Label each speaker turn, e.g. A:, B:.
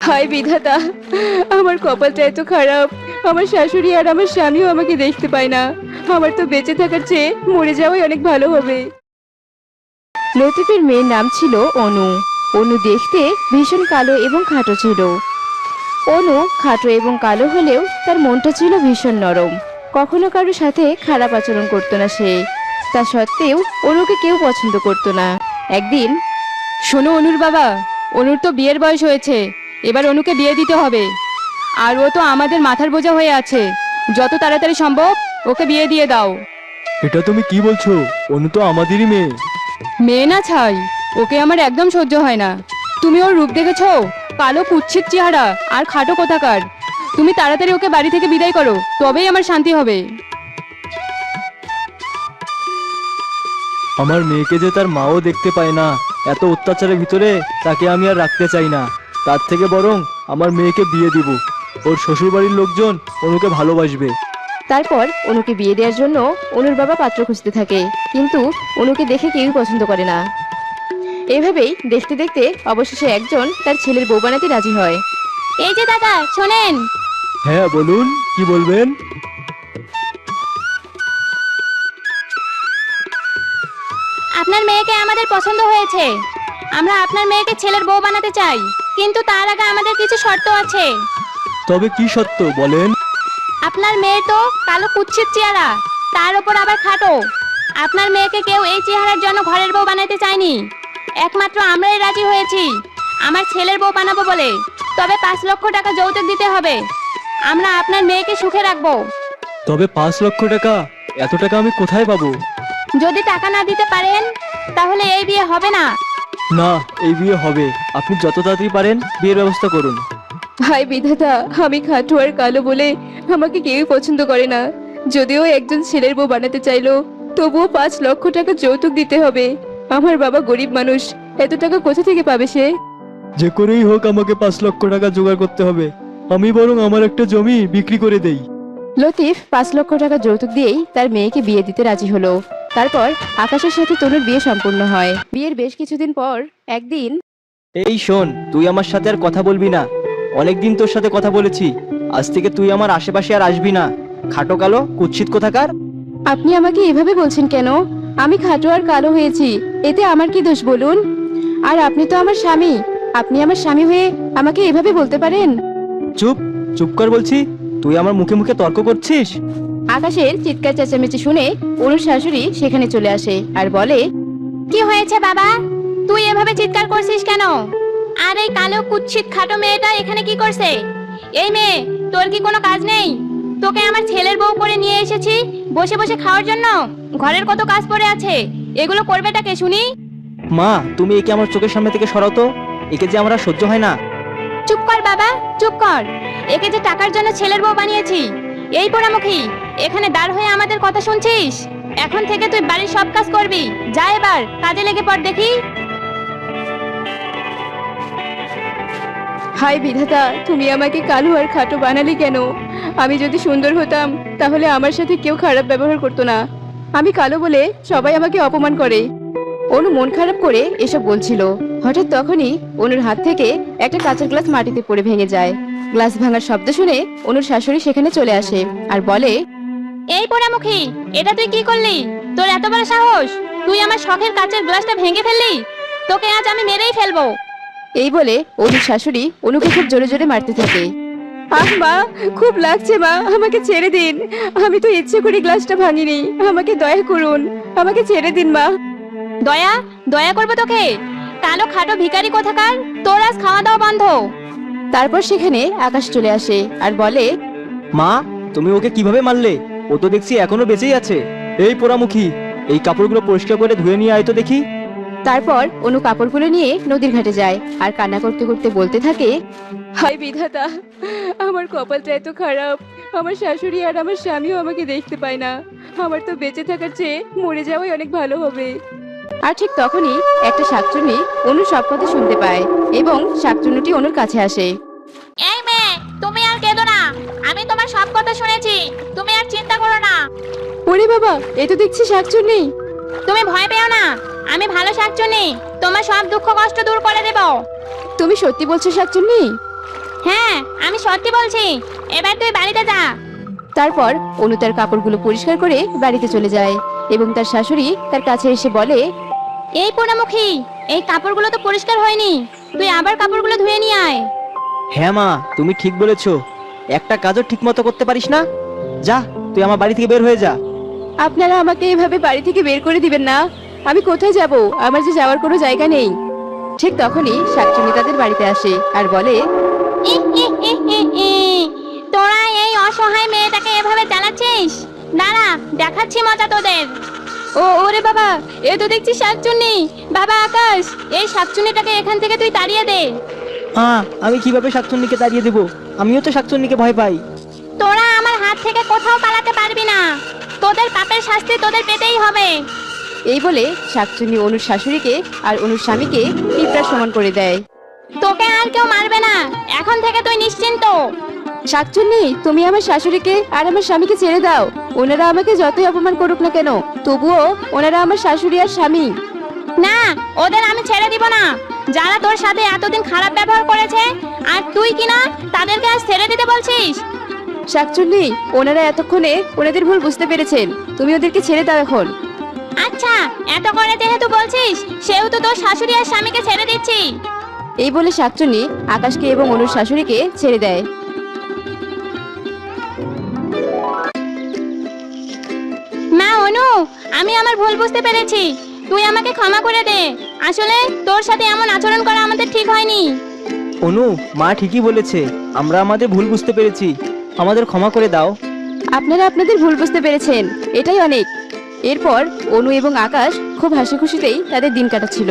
A: হায় বিধাতা, আমার কপালটা এত খারাপ। আমার শাশুড়ি আর আমার স্বামীও আমাকে দেখতে পায় না। আমার তো বেঁচে থাকার চেয়ে মরে যাওয়াই অনেক ভালো হবে। লতিফের মেয়ের নাম ছিল অনু। অনু দেখতে ভীষণ কালো এবং খাটো ছিল। অনু খাটো এবং কালো হলেও তার মনটা ছিল ভীষণ নরম। কখনো কারোর সাথে খারাপ আচরণ করতো না সে। তা সত্ত্বেও অনুকে কেউ পছন্দ করতো না। একদিন, শোনো অনুর বাবা, অনুর তো বিয়ের বয়স হয়েছে, এবার অনুকে বিয়ে দিতে হবে। আর ও তো আমাদের মাথার বোঝা হয়ে আছে, যত তাড়াতাড়ি সম্ভব ওকে বিয়ে দিয়ে দাও।
B: এটা তুমি কি বলছো? অনু তো আমাদেরই মেয়ে।
A: মেয়ে না ছাই, ওকে আমার একদম সহ্য হয় না। তুমি ওর রূপ দেখেছো? কালো কুৎসিত চেহারা আর খাটো কোথাকার। তুমি তাড়াতাড়ি ওকে বাড়ি থেকে বিদায় করো, তবেই আমার শান্তি হবে।
B: আমার মেয়েকে যে তার মাও দেখতে পায় না, এত অত্যাচারের ভিতরে তাকে আমি আর রাখতে চাই না। তার থেকে বরং আমার মেয়েকে বিয়ে দিব। ওর শ্বশুরবাড়ির লোকজন অনুকে ভালোবাসবে।
A: তারপর অনুকে বিয়ে দেওয়ার জন্য অনুর বাবা পাত্র খুঁজতে থাকে, কিন্তু অনুকে দেখে কেউই পছন্দ করে না। এভাবেই দেখতে দেখতে অবশেষে একজন তার ছেলের বউ বানাতে রাজি হয়। এই যে দাদা, শোনেন।
B: হ্যাঁ বলুন, কি বলবেন?
C: আপনার মেয়েকে আমাদের পছন্দ হয়েছে। আমরা আপনার মেয়েকে ছেলের বউ বানাতে চাই, কিন্তু তার আগে আমাদের কিছু শর্ত আছে।
B: তবে কি সত্য বলেন?
C: আপনার মেয়ের তো কালো কুৎসিত চেহারা, তার উপর আবার খাটো। আপনার মেয়েকে কেউ এই চেহারার জন্য ঘরের বউ বানাতে চায়নি। একমাত্র আমরাই রাজি হয়েছি আমার ছেলের বউ বানাবো বলে। তবে 5 লক্ষ টাকা যৌতুক দিতে হবে। আমরা আপনার মেয়েকে সুখে রাখবো।
B: তবে 5 লক্ষ টাকা? এত টাকা আমি কোথায় পাবো?
C: যদি টাকা না দিতে পারেন তাহলে এই বিয়ে হবে না।
B: না, এই বিয়ে হবে। আপনি যত তাড়াতাড়ি পারেন বিয়ের ব্যবস্থা করুন।
A: হায় বিধাতা, আমি খাটো আর কালো বলে আমাকে কেউই পছন্দ করে না। যদিও একজন ছেলের বউ বানাতে চাইলো, তবুও 5 লক্ষ টাকা যৌতুক দিতে হবে। আমার বাবা গরিব মানুষ, এত টাকা কোথা থেকে পাবে সে?
B: যে করেই হোক আমাকে 5 লক্ষ টাকা জোগাড় করতে হবে। আমি বরং আমার একটা জমি বিক্রি করে দেই।
A: লতিফ 5 লক্ষ টাকা যৌতুক দিয়েই তার মেয়েকে বিয়ে দিতে রাজি হলো। তারপর আকাশের সাথে তনুর বিয়ে সম্পূর্ণ হয়। বিয়ের বেশ কিছুদিন পর একদিন,
B: এই শোন, তুই আমার সাথে আর কথা বলবি না। অনেকদিন তোর সাথে কথা বলেছি, আজ থেকে তুই আমার আশেপাশে আর আসবি না। খাটো কালো কুৎসিত কোথাকার।
A: আপনি আমাকে এভাবে বলছেন কেন? আমি খাটো আর কালো হয়েছি, এতে আমার কি দোষ বলুন? আর আপনি তো আমার স্বামী, আপনি আমার স্বামী হয়ে আমাকে এভাবে বলতে পারেন?
B: চুপ, চুপ কর বলছি। তুই আমার মুখে মুখে তর্ক করছিস।
A: আকাশের চিৎকার চেঁচামেচি শুনে অনুর শাশুড়ি সেখানে চলে আসে আর বলে,
C: কি হয়েছে বাবা? তুই এভাবে চিৎকার করছিস কেন? আর এই কালো কুৎসিত খাটো মেয়েটা এখানে কি করছে? এই মেয়ে, তোর কি কোনো কাজ নেই? তোকে আমার ছেলের বউ করে নিয়ে এসেছি বসে বসে খাওয়ার জন্য। ঘরের কত কাজ পড়ে আছে, এগুলো করবেটা কে শুনি?
B: মা, তুমি একে আমার চোখের সামনে থেকে সরাও তো। একে যে আমার আর সহ্য হয় না।
C: চুপ কর বাবা, চুপ কর। একে যে টাকার জন্য ছেলের বউ বানিয়েছি। এই পোড়ামুখী, এখানে দাঁড় হয়ে আমাদের কথা শুনছিস? এখন থেকে তুই বাড়ির সব কাজ করবি। যা এবার কাজে লেগে পড় দেখি।
A: হায় বিধাতা, তুমি আমাকে কালো আর খাটো বানালি কেন? আমি যদি সুন্দর হতাম তাহলে আমার সাথে কেউ খারাপ ব্যবহার করতো না। আমি কালো বলে সবাই আমাকে অপমান করে। অনু মন খারাপ করে এসব বলছিল। হঠাৎ তখনই অনুর হাত থেকে একটা কাঁচের গ্লাস মাটিতে পড়ে ভেঙে যায়। গ্লাস ভাঙার শব্দ শুনে অনুর শাশুড়ি সেখানে চলে আসে আর বলে,
C: এই পোড়ামুখী, এটা তুই কি করলি? তোর এত বড় সাহস, তুই আমার শখের কাচের গ্লাসটা ভেঙে ফেললি? তোকে আজ আমি মেরেই ফেলবো।
A: এই বলে অনুর শাশুড়ি অনুকে খুব জোরে জোরে মারতে থাকে। আহ মা, খুব লাগছে মা, আমাকে ছেড়ে দিন। আমি তো ইচ্ছে করে গ্লাসটা ভাঙিনি, আমাকে দয়া করুন, আমাকে ছেড়ে দিন মা।
C: দয়া? দয়া করবো তোকে? কালো খাটো ভিখারি কোথাকার, তোর আজ খাওয়া দাওয়া বন্ধ।
A: তারপর সেখানে আকাশ চলে আসে আর বলে,
B: মা, তুমি ওকে কিভাবে মারলে? ও তো দেখছি এখনো বেঁচেই আছে। এই পোড়ামুখী, এই কাপড়গুলো পরিষ্কার করে ধুয়ে নিয়ে আয় তো দেখি।
A: তারপর অনু কাপড়গুলো নিয়ে নদীর ঘাটে যায় আর কান্না করতে করতে বলতে থাকে, হায় বিধাতা, আমার কপালটা এত খারাপ। আমার শাশুড়ি আর আমার স্বামীও আমাকে দেখতে পায় না। আমার তো বেঁচে থাকার চেয়ে মরে যাওয়াই অনেক ভালো হবে। আর ঠিক তখনই একটা শাকচুন্নি অনুর সব কথা শুনতে পায় এবং শাকচুন্নিটি অনুর কাছে আসে।
C: এই মেয়ে, তুমি আর কেঁদো না। আমি তোমার সব কথা শুনেছি, তুমি আর চিন্তা করো না।
A: ওরে বাবা, এ তো দেখছি শাকচুন্নি।
C: তুমি ভয় পেও না, আমি ভালো শাকচুন্নি, তোমার সব দুঃখ কষ্ট দূর করে দেব।
A: তুমি সত্যি বলছো শাকচুন্নি?
C: হ্যাঁ আমি সত্যি বলছি, এবার তুই বাড়িতে যা।
A: তারপর অনু তার কাপড়গুলো পরিষ্কার করে বাড়িতে চলে যায় এবং তার শাশুড়ি তার কাছে এসে বলে,
C: এই পোড়ামুখী, এই কাপড়গুলো তো পরিষ্কার হয়নি, তুই আবার কাপড়গুলো ধুয়ে নিয়ে আয়।
D: হ্যাঁ মা, তুমি ঠিক বলেছো, একটা কাজও ঠিক মতো করতে পারিস না। যা, তুই আমার বাড়ি থেকে বের হয়ে যা।
A: আপনারা আমাকে এভাবে বাড়ি থেকে বের করে দিবেন না। আমি কোথায় যাব? আমার যে যাওয়ার কোনো জায়গা নেই। ঠিক তখনই শাকচুন্নি তাদের বাড়িতে আসে আর বলে,
C: তোরা এই অসহায় মেয়েটাকে এভাবে জ্বালাচ্ছিস, দাঁড়া দেখাচ্ছি মজা তোদের। ওরে বাবা, এ তো দেখছি শাকচুন্নি। বাবা আকাশ, এই শাকচুন্নিটাকে এখান থেকে তুই তাড়িয়ে দে।
D: আমি কিভাবে শাকচুন্নিকে তাড়িয়ে দেবো? আমিও তো শাকচুন্নিকে ভয় পাই।
C: তোরা আমার হাত থেকে কোথাও পালাতে পারবি না, তোদের পাপের শাস্তি তোদের পেতেই হবে।
A: এই বলে শাকচুন্নি অনুর শাশুড়িকে আর অনুর স্বামীকে পিঁপড়ার সমান করে দেয়।
C: তোকে আর কেউ মারবে না, এখন থেকে তুই নিশ্চিন্ত।
A: শাকচুন্নি, তুমি আমার শাশুড়িকে আর আমার স্বামীকে ছেড়ে দাও। ওনারা আমাকে যতই অপমান করুক না কেন, তবুও ওনারা আমার শাশুড়ি আর স্বামী।
C: না, ওদের আমি ছেড়ে দিব না। যারা তোর সাথে এতদিন খারাপ ব্যবহার করেছে, আর তুই কিনা তাদেরকে আজ ছেড়ে দিতে বলছিস?
A: শাকচুন্নি, ওনারা এতক্ষণে ওনাদের ভুল বুঝতে পেরেছেন। তুমি ওদেরকে ছেড়ে দাও এখন।
C: আচ্ছা, এত করে যেহেতু বলছিস, সেহেতু তোর শাশুড়ি আর স্বামীকে ছেড়ে দিচ্ছি।
A: এই বলে শাকচুন্নি আকাশকে এবং অনুর শাশুড়িকে ছেড়ে দেয়।
C: মা অনু, আমি আমার ভুল বুঝতে পেরেছি, তুই আমাকে ক্ষমা করে দে। আসলে তোর সাথে এমন আচরণ করা আমাদের ঠিক হয়নি।
D: অনু, মা ঠিকই বলেছে, আমরা আমাদের ভুল বুঝতে পেরেছি, আমাদের ক্ষমা করে দাও।
A: আপনারা আপনাদের ভুল বুঝতে পেরেছেন, এটাই অনেক। এরপর অনু এবং আকাশ খুব হাসি খুশিতেই তাদের দিন কাটাচ্ছিল।